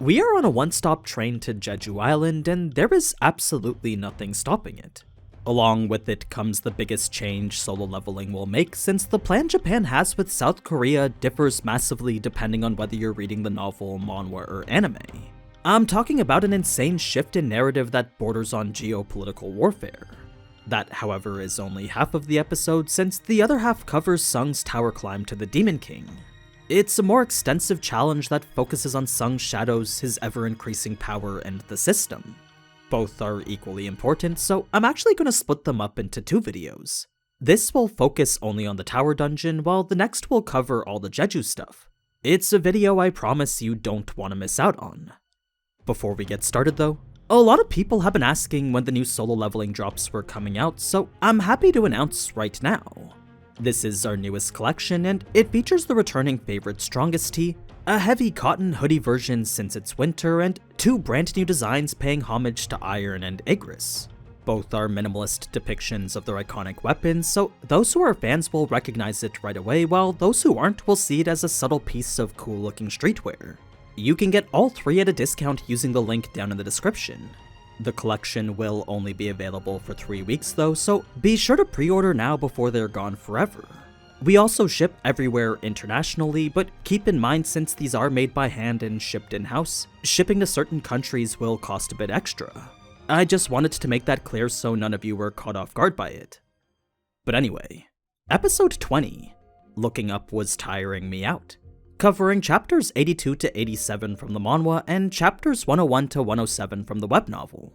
We are on a one-stop train to Jeju Island, and there is absolutely nothing stopping it. Along with it comes the biggest change solo leveling will make, since the plan Japan has with South Korea differs massively depending on whether you're reading the novel, manhwa, or anime. I'm talking about an insane shift in narrative that borders on geopolitical warfare. That, however, is only half of the episode, since the other half covers Sung's tower climb to the Demon King. It's a more extensive challenge that focuses on Sung's shadows, his ever-increasing power, and the system. Both are equally important, so I'm actually going to split them up into two videos. This will focus only on the tower dungeon, while the next will cover all the Jeju stuff. It's a video I promise you don't want to miss out on. Before we get started though, a lot of people have been asking when the new solo leveling drops were coming out, so I'm happy to announce right now. This is our newest collection, and it features the returning favorite Strongest Tee, a heavy cotton hoodie version since it's winter, and two brand new designs paying homage to Iron and Igris. Both are minimalist depictions of their iconic weapons, so those who are fans will recognize it right away, while those who aren't will see it as a subtle piece of cool looking streetwear. You can get all three at a discount using the link down in the description. The collection will only be available for 3 weeks though, so be sure to pre-order now before they're gone forever. We also ship everywhere internationally, but keep in mind since these are made by hand and shipped in-house, shipping to certain countries will cost a bit extra. I just wanted to make that clear so none of you were caught off guard by it. But anyway, episode 20, Looking Up Was Tiring Me Out, covering chapters 82 to 87 from the manhwa and chapters 101 to 107 from the web novel.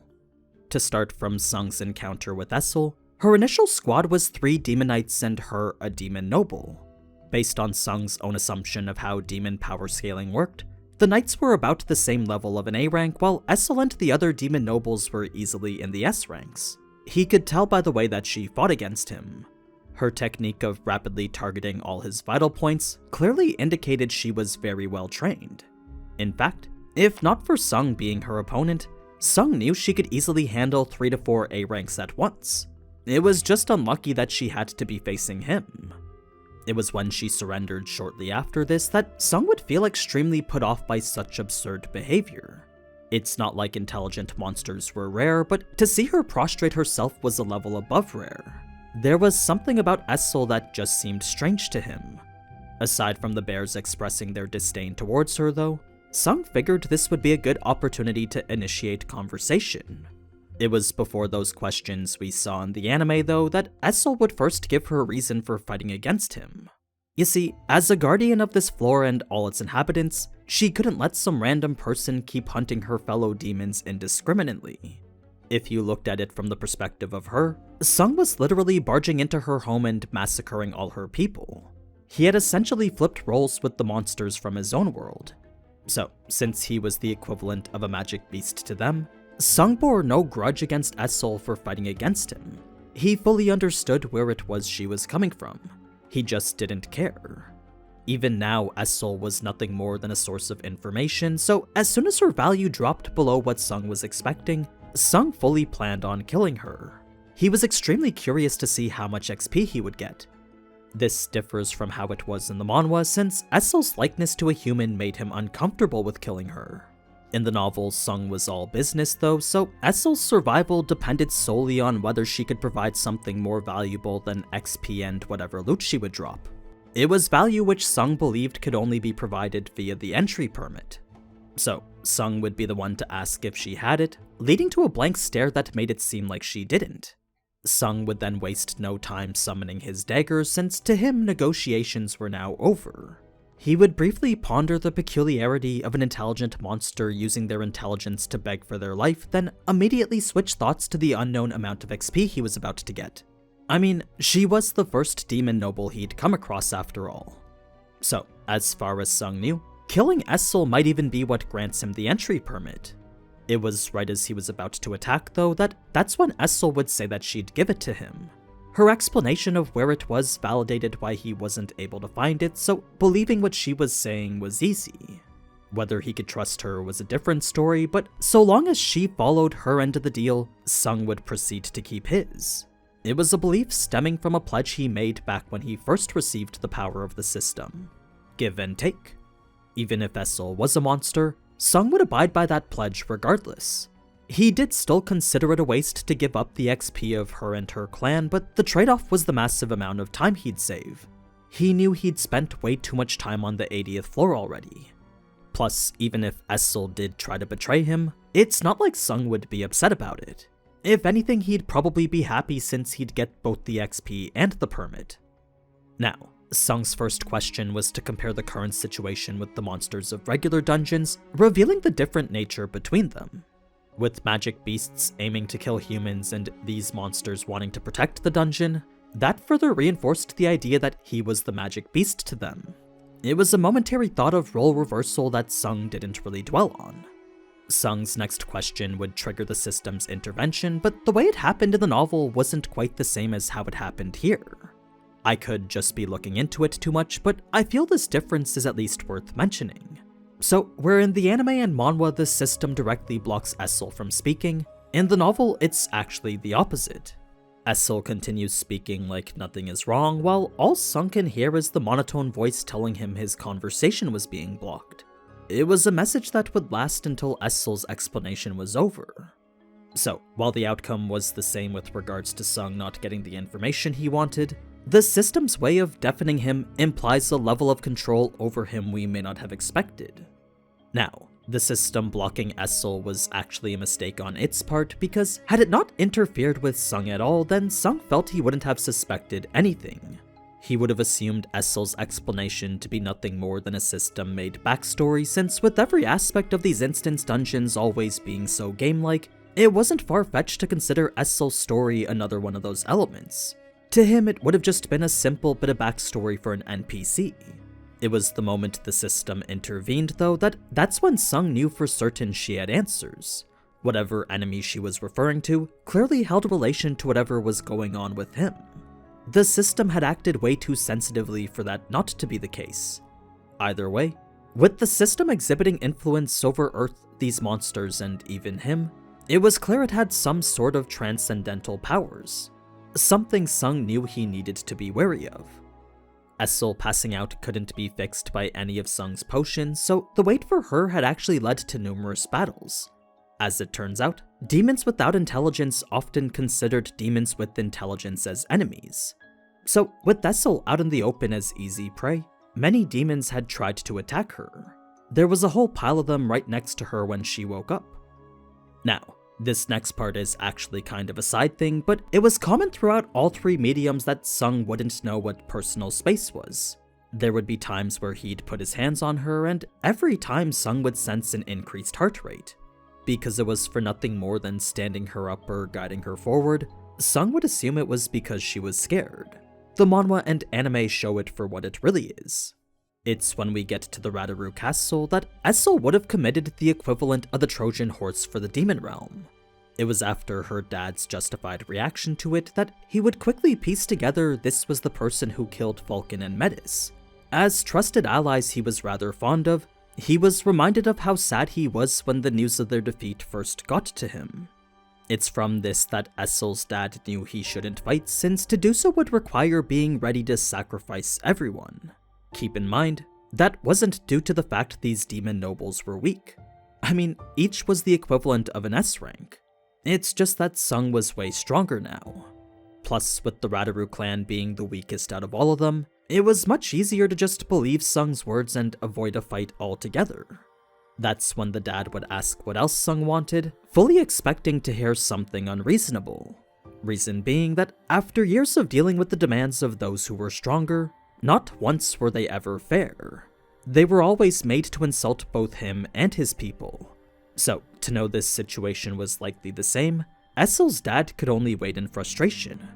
To start from Sung's encounter with Essel, her initial squad was 3 demon knights and her a demon noble. Based on Sung's own assumption of how demon power scaling worked, the knights were about the same level of an A rank, while Essel and the other demon nobles were easily in the S ranks. He could tell by the way that she fought against him. Her technique of rapidly targeting all his vital points clearly indicated she was very well trained. In fact, if not for Sung being her opponent, Sung knew she could easily handle 3 to 4 A ranks at once. It was just unlucky that she had to be facing him. It was when she surrendered shortly after this that Sung would feel extremely put off by such absurd behavior. It's not like intelligent monsters were rare, but to see her prostrate herself was a level above rare. There was something about Essel that just seemed strange to him. Aside from the bears expressing their disdain towards her though, Sung figured this would be a good opportunity to initiate conversation. It was before those questions we saw in the anime though that Essel would first give her a reason for fighting against him. You see, as a guardian of this floor and all its inhabitants, she couldn't let some random person keep hunting her fellow demons indiscriminately. If you looked at it from the perspective of her, Sung was literally barging into her home and massacring all her people. He had essentially flipped roles with the monsters from his own world. So, since he was the equivalent of a magic beast to them, Sung bore no grudge against Essel for fighting against him. He fully understood where it was she was coming from. He just didn't care. Even now, Essel was nothing more than a source of information, so as soon as her value dropped below what Sung was expecting, Sung fully planned on killing her. He was extremely curious to see how much XP he would get. This differs from how it was in the manhwa, since Essel's likeness to a human made him uncomfortable with killing her. In the novel, Sung was all business though, so Essel's survival depended solely on whether she could provide something more valuable than XP and whatever loot she would drop. It was value which Sung believed could only be provided via the entry permit. So, Sung would be the one to ask if she had it, leading to a blank stare that made it seem like she didn't. Sung would then waste no time summoning his dagger, since to him negotiations were now over. He would briefly ponder the peculiarity of an intelligent monster using their intelligence to beg for their life, then immediately switch thoughts to the unknown amount of XP he was about to get. I mean, she was the first demon noble he'd come across after all. So, as far as Sung knew, killing Essel might even be what grants him the entry permit. It was right as he was about to attack though that's when Essel would say that she'd give it to him. Her explanation of where it was validated why he wasn't able to find it, so believing what she was saying was easy. Whether he could trust her was a different story, but so long as she followed her end of the deal, Sung would proceed to keep his. It was a belief stemming from a pledge he made back when he first received the power of the system. Give and take. Even if Essel was a monster, Sung would abide by that pledge regardless. He did still consider it a waste to give up the XP of her and her clan, but the trade-off was the massive amount of time he'd save. He knew he'd spent way too much time on the 80th floor already. Plus, even if Essel did try to betray him, it's not like Sung would be upset about it. If anything, he'd probably be happy since he'd get both the XP and the permit. Now, Sung's first question was to compare the current situation with the monsters of regular dungeons, revealing the different nature between them. With magic beasts aiming to kill humans and these monsters wanting to protect the dungeon, that further reinforced the idea that he was the magic beast to them. It was a momentary thought of role reversal that Sung didn't really dwell on. Sung's next question would trigger the system's intervention, but the way it happened in the novel wasn't quite the same as how it happened here. I could just be looking into it too much, but I feel this difference is at least worth mentioning. So, where in the anime and manhwa the system directly blocks Essel from speaking, in the novel it's actually the opposite. Essel continues speaking like nothing is wrong, while all Sung can hear is the monotone voice telling him his conversation was being blocked. It was a message that would last until Essel's explanation was over. So, while the outcome was the same with regards to Sung not getting the information he wanted, the system's way of deafening him implies a level of control over him we may not have expected. Now, the system blocking Essel was actually a mistake on its part because had it not interfered with Sung at all, then Sung felt he wouldn't have suspected anything. He would have assumed Essel's explanation to be nothing more than a system-made backstory, since with every aspect of these instance dungeons always being so game-like, it wasn't far-fetched to consider Essel's story another one of those elements. To him, it would have just been a simple bit of backstory for an NPC. It was the moment the system intervened, though, that's when Sung knew for certain she had answers. Whatever enemy she was referring to clearly held relation to whatever was going on with him. The system had acted way too sensitively for that not to be the case. Either way, with the system exhibiting influence over Earth, these monsters, and even him, it was clear it had some sort of transcendental powers. Something Sung knew he needed to be wary of. Essel passing out couldn't be fixed by any of Sung's potions, so the wait for her had actually led to numerous battles. As it turns out, demons without intelligence often considered demons with intelligence as enemies. So, with Essel out in the open as easy prey, many demons had tried to attack her. There was a whole pile of them right next to her when she woke up. Now, this next part is actually kind of a side thing, but it was common throughout all three mediums that Sung wouldn't know what personal space was. There would be times where he'd put his hands on her, and every time Sung would sense an increased heart rate. Because it was for nothing more than standing her up or guiding her forward, Sung would assume it was because she was scared. The manhwa and anime show it for what it really is. It's when we get to the Radaru Castle that Essel would have committed the equivalent of the Trojan horse for the demon realm. It was after her dad's justified reaction to it that he would quickly piece together this was the person who killed Vulcan and Metis. As trusted allies he was rather fond of, he was reminded of how sad he was when the news of their defeat first got to him. It's from this that Essel's dad knew he shouldn't fight, since to do so would require being ready to sacrifice everyone. Keep in mind, that wasn't due to the fact these demon nobles were weak. I mean, each was the equivalent of an S rank. It's just that Sung was way stronger now. Plus, with the Radaru clan being the weakest out of all of them, it was much easier to just believe Sung's words and avoid a fight altogether. That's when the dad would ask what else Sung wanted, fully expecting to hear something unreasonable. Reason being that after years of dealing with the demands of those who were stronger, not once were they ever fair. They were always made to insult both him and his people. So, to know this situation was likely the same, Essel's dad could only wait in frustration.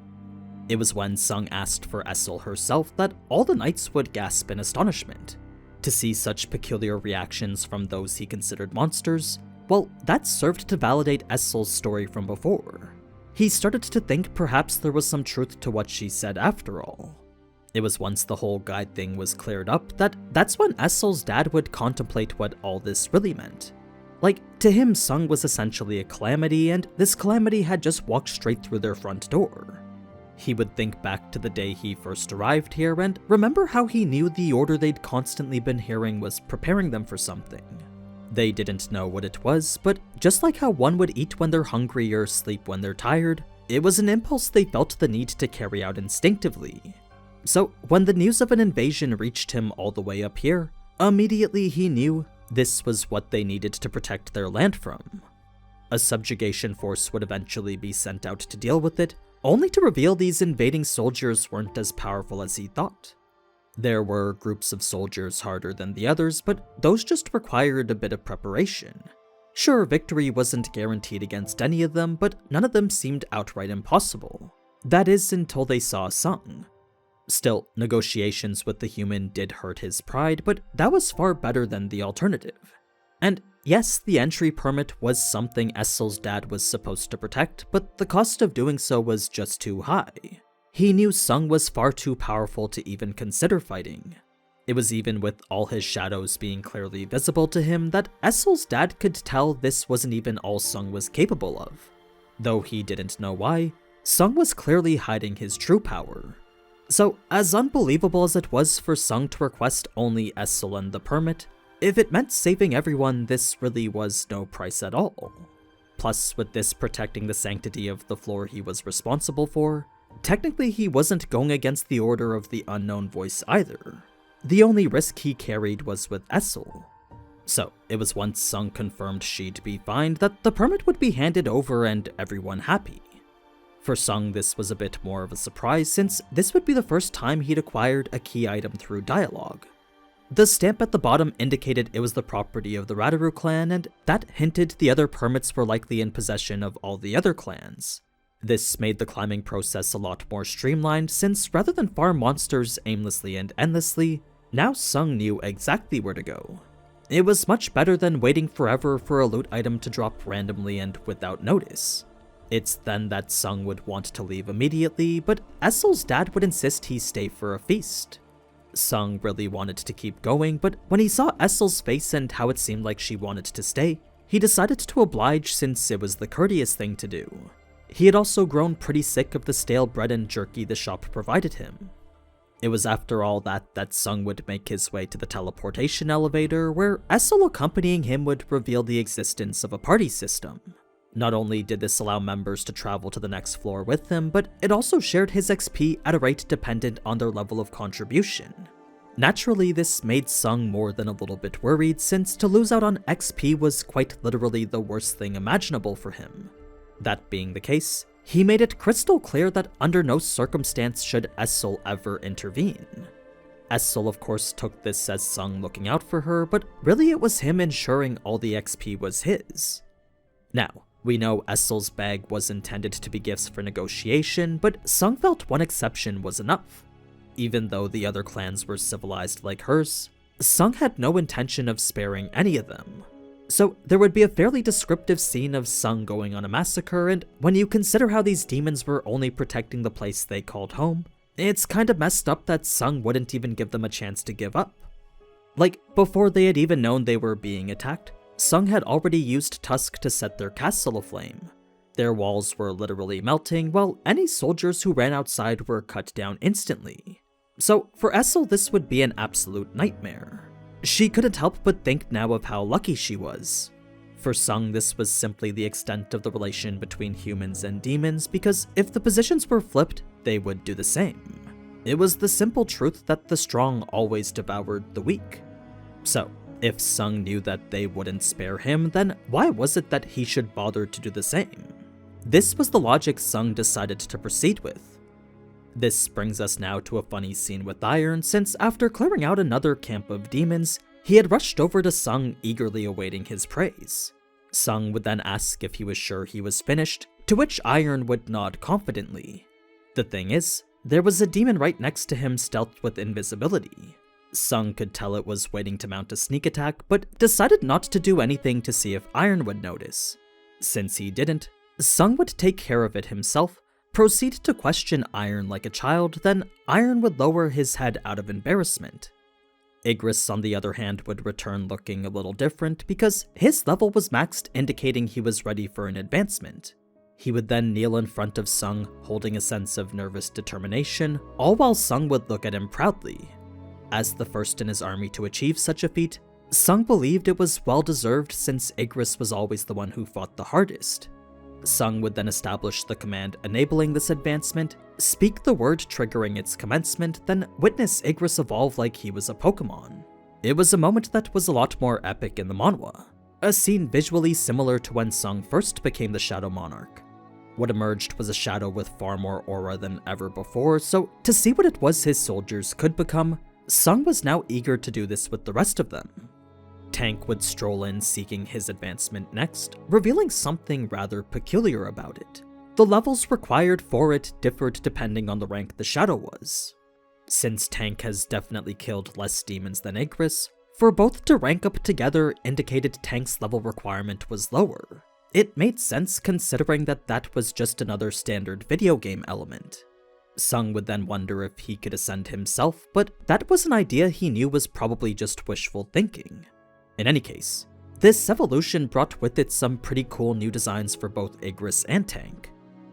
It was when Sung asked for Essel herself that all the knights would gasp in astonishment. To see such peculiar reactions from those he considered monsters, well, that served to validate Essel's story from before. He started to think perhaps there was some truth to what she said after all. It was once the whole guide thing was cleared up that's when Essel's dad would contemplate what all this really meant. Like, to him Sung was essentially a calamity, and this calamity had just walked straight through their front door. He would think back to the day he first arrived here and remember how he knew the order they'd constantly been hearing was preparing them for something. They didn't know what it was, but just like how one would eat when they're hungry or sleep when they're tired, it was an impulse they felt the need to carry out instinctively. So when the news of an invasion reached him all the way up here, immediately he knew this was what they needed to protect their land from. A subjugation force would eventually be sent out to deal with it, only to reveal these invading soldiers weren't as powerful as he thought. There were groups of soldiers harder than the others, but those just required a bit of preparation. Sure, victory wasn't guaranteed against any of them, but none of them seemed outright impossible. That is, until they saw Sung. Still, negotiations with the human did hurt his pride, but that was far better than the alternative. And yes, the entry permit was something Essel's dad was supposed to protect, but the cost of doing so was just too high. He knew Sung was far too powerful to even consider fighting. It was even with all his shadows being clearly visible to him that Essel's dad could tell this wasn't even all Sung was capable of. Though he didn't know why, Sung was clearly hiding his true power. So, as unbelievable as it was for Sung to request only Essel and the permit, if it meant saving everyone, this really was no price at all. Plus, with this protecting the sanctity of the floor he was responsible for, technically he wasn't going against the order of the unknown voice either. The only risk he carried was with Essel. So, it was once Sung confirmed she'd be fine that the permit would be handed over and everyone happy. For Sung, this was a bit more of a surprise since this would be the first time he'd acquired a key item through dialogue. The stamp at the bottom indicated it was the property of the Radaru clan, and that hinted the other permits were likely in possession of all the other clans. This made the climbing process a lot more streamlined since rather than farm monsters aimlessly and endlessly, now Sung knew exactly where to go. It was much better than waiting forever for a loot item to drop randomly and without notice. It's then that Sung would want to leave immediately, but Essel's dad would insist he stay for a feast. Sung really wanted to keep going, but when he saw Essel's face and how it seemed like she wanted to stay, he decided to oblige since it was the courteous thing to do. He had also grown pretty sick of the stale bread and jerky the shop provided him. It was after all that Sung would make his way to the teleportation elevator, where Essel accompanying him would reveal the existence of a party system. Not only did this allow members to travel to the next floor with him, but it also shared his XP at a rate dependent on their level of contribution. Naturally, this made Sung more than a little bit worried, since to lose out on XP was quite literally the worst thing imaginable for him. That being the case, he made it crystal clear that under no circumstance should Essel ever intervene. Essel of course took this as Sung looking out for her, but really it was him ensuring all the XP was his. Now, we know Essel's bag was intended to be gifts for negotiation, but Sung felt one exception was enough. Even though the other clans were civilized like hers, Sung had no intention of sparing any of them. So there would be a fairly descriptive scene of Sung going on a massacre, and when you consider how these demons were only protecting the place they called home, it's kinda messed up that Sung wouldn't even give them a chance to give up. Like, before they had even known they were being attacked, Sung had already used Tusk to set their castle aflame. Their walls were literally melting, while any soldiers who ran outside were cut down instantly. So for Essel, this would be an absolute nightmare. She couldn't help but think now of how lucky she was. For Sung, this was simply the extent of the relation between humans and demons, because if the positions were flipped, they would do the same. It was the simple truth that the strong always devoured the weak. So, if Sung knew that they wouldn't spare him, then why was it that he should bother to do the same? This was the logic Sung decided to proceed with. This brings us now to a funny scene with Iron, since after clearing out another camp of demons, he had rushed over to Sung, eagerly awaiting his praise. Sung would then ask if he was sure he was finished, to which Iron would nod confidently. The thing is, there was a demon right next to him stealthed with invisibility. Sung could tell it was waiting to mount a sneak attack, but decided not to do anything to see if Iron would notice. Since he didn't, Sung would take care of it himself, proceed to question Iron like a child, then Iron would lower his head out of embarrassment. Igris, on the other hand, would return looking a little different because his level was maxed, indicating he was ready for an advancement. He would then kneel in front of Sung, holding a sense of nervous determination, all while Sung would look at him proudly. As the first in his army to achieve such a feat, Sung believed it was well-deserved since Igris was always the one who fought the hardest. Sung would then establish the command enabling this advancement, speak the word triggering its commencement, then witness Igris evolve like he was a Pokemon. It was a moment that was a lot more epic in the manhwa, a scene visually similar to when Sung first became the Shadow Monarch. What emerged was a shadow with far more aura than ever before, so to see what it was his soldiers could become, Sung was now eager to do this with the rest of them. Tank would stroll in seeking his advancement next, revealing something rather peculiar about it. The levels required for it differed depending on the rank the shadow was. Since Tank has definitely killed less demons than Igris, for both to rank up together indicated Tank's level requirement was lower. It made sense considering that that was just another standard video game element. Sung would then wonder if he could ascend himself, but that was an idea he knew was probably just wishful thinking. In any case, this evolution brought with it some pretty cool new designs for both Igris and Tank.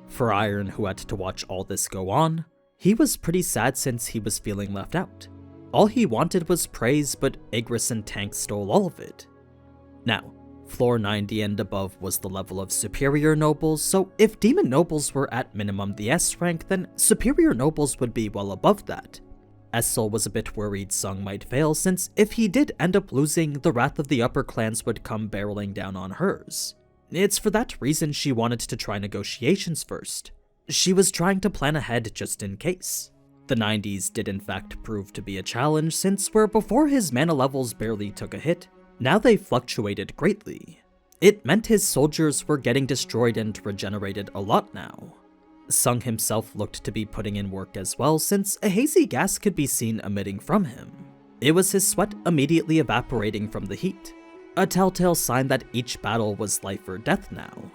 For Iron, who had to watch all this go on, he was pretty sad since he was feeling left out. All he wanted was praise, but Igris and Tank stole all of it. Now, floor 90 and above was the level of Superior Nobles, so if Demon Nobles were at minimum the S rank, then Superior Nobles would be well above that. Essel was a bit worried Sung might fail, since if he did end up losing, the wrath of the upper clans would come barreling down on hers. It's for that reason she wanted to try negotiations first. She was trying to plan ahead just in case. The 90s did in fact prove to be a challenge, since where before his mana levels barely took a hit, now they fluctuated greatly. It meant his soldiers were getting destroyed and regenerated a lot now. Sung himself looked to be putting in work as well, since a hazy gas could be seen emitting from him. It was his sweat immediately evaporating from the heat, a telltale sign that each battle was life or death now.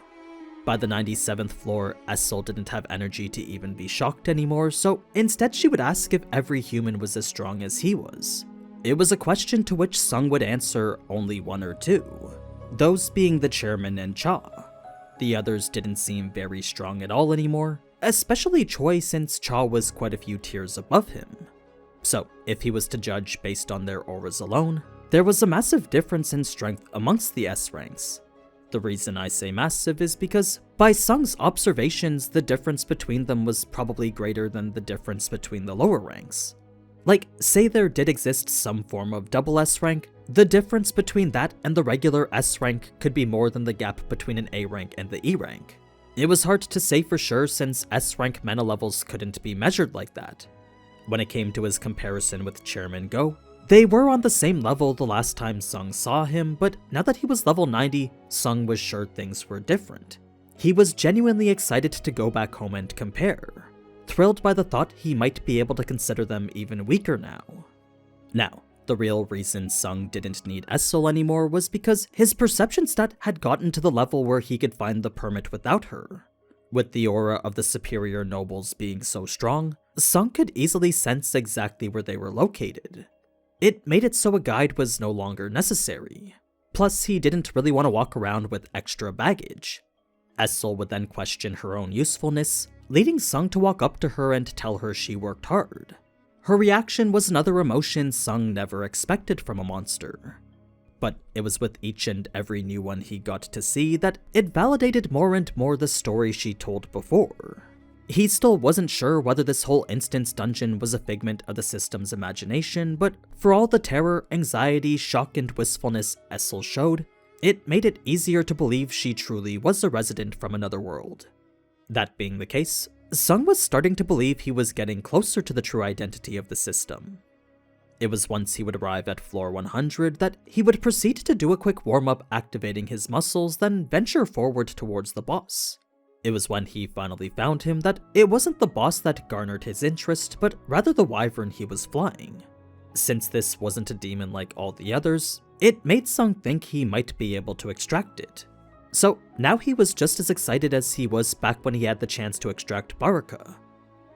By the 97th floor, Essel didn't have energy to even be shocked anymore, so instead she would ask if every human was as strong as he was. It was a question to which Sung would answer only one or two, those being the chairman and Cha. The others didn't seem very strong at all anymore, especially Choi since Cha was quite a few tiers above him. So, if he was to judge based on their auras alone, there was a massive difference in strength amongst the S ranks. The reason I say massive is because, by Sung's observations, the difference between them was probably greater than the difference between the lower ranks. Like, say there did exist some form of double S rank, the difference between that and the regular S rank could be more than the gap between an A rank and the E rank. It was hard to say for sure since S rank mana levels couldn't be measured like that. When it came to his comparison with Chairman Go, they were on the same level the last time Sung saw him, but now that he was level 90, Sung was sure things were different. He was genuinely excited to go back home and compare, thrilled by the thought he might be able to consider them even weaker now. Now, the real reason Sung didn't need Essel anymore was because his perception stat had gotten to the level where he could find the permit without her. With the aura of the superior nobles being so strong, Sung could easily sense exactly where they were located. It made it so a guide was no longer necessary. Plus, he didn't really want to walk around with extra baggage. Essel would then question her own usefulness, leading Sung to walk up to her and tell her she worked hard. Her reaction was another emotion Sung never expected from a monster. But it was with each and every new one he got to see that it validated more and more the story she told before. He still wasn't sure whether this whole instance dungeon was a figment of the system's imagination, but for all the terror, anxiety, shock, and wistfulness Essel showed, it made it easier to believe she truly was a resident from another world. That being the case, Sung was starting to believe he was getting closer to the true identity of the system. It was once he would arrive at floor 100 that he would proceed to do a quick warm-up activating his muscles, then venture forward towards the boss. It was when he finally found him that it wasn't the boss that garnered his interest, but rather the wyvern he was flying. Since this wasn't a demon like all the others, it made Sung think he might be able to extract it. So now he was just as excited as he was back when he had the chance to extract Baraka.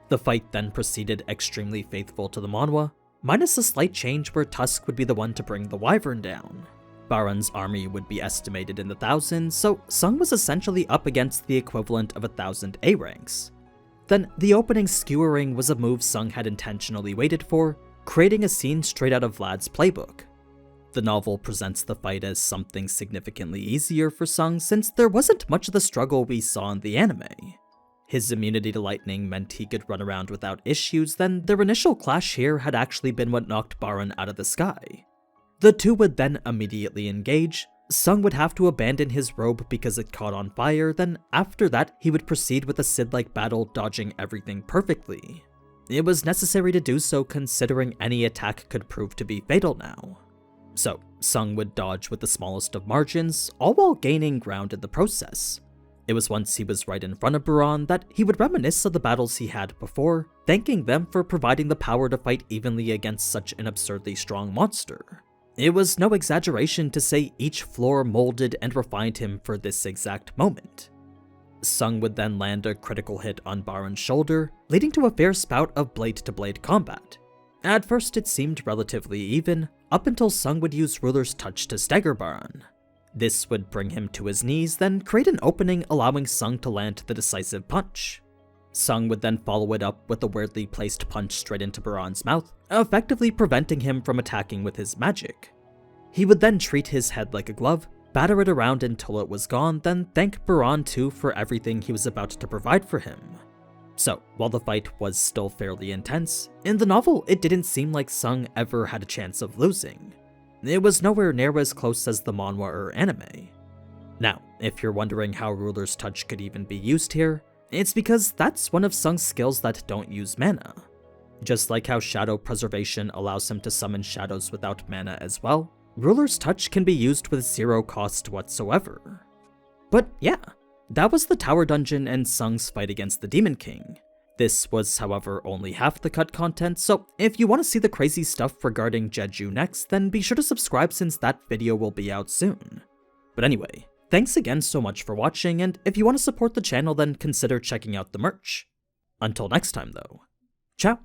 The fight then proceeded extremely faithful to the manhwa, minus a slight change where Tusk would be the one to bring the wyvern down. Baran's army would be estimated in the thousands, so Sung was essentially up against the equivalent of 1,000 A ranks. Then the opening skewering was a move Sung had intentionally waited for, creating a scene straight out of Vlad's playbook. The novel presents the fight as something significantly easier for Sung since there wasn't much of the struggle we saw in the anime. His immunity to lightning meant he could run around without issues, then their initial clash here had actually been what knocked Baran out of the sky. The two would then immediately engage. Sung would have to abandon his robe because it caught on fire, then after that he would proceed with a Sid-like battle, dodging everything perfectly. It was necessary to do so considering any attack could prove to be fatal now. So, Sung would dodge with the smallest of margins, all while gaining ground in the process. It was once he was right in front of Baran that he would reminisce of the battles he had before, thanking them for providing the power to fight evenly against such an absurdly strong monster. It was no exaggeration to say each floor molded and refined him for this exact moment. Sung would then land a critical hit on Baran's shoulder, leading to a fair spout of blade-to-blade combat. At first it seemed relatively even, up until Sung would use Ruler's Touch to stagger Baran. This would bring him to his knees, then create an opening allowing Sung to land the decisive punch. Sung would then follow it up with a weirdly placed punch straight into Baran's mouth, effectively preventing him from attacking with his magic. He would then treat his head like a glove, batter it around until it was gone, then thank Baran too for everything he was about to provide for him. So, while the fight was still fairly intense, in the novel it didn't seem like Sung ever had a chance of losing. It was nowhere near as close as the manhwa or anime. Now, if you're wondering how Ruler's Touch could even be used here, it's because that's one of Sung's skills that don't use mana. Just like how Shadow Preservation allows him to summon shadows without mana as well, Ruler's Touch can be used with zero cost whatsoever. But yeah, that was the Tower Dungeon and Sung's fight against the Demon King. This was, however, only half the cut content, so if you want to see the crazy stuff regarding Jeju next, then be sure to subscribe since that video will be out soon. But anyway, thanks again so much for watching, and if you want to support the channel then consider checking out the merch. Until next time though, ciao!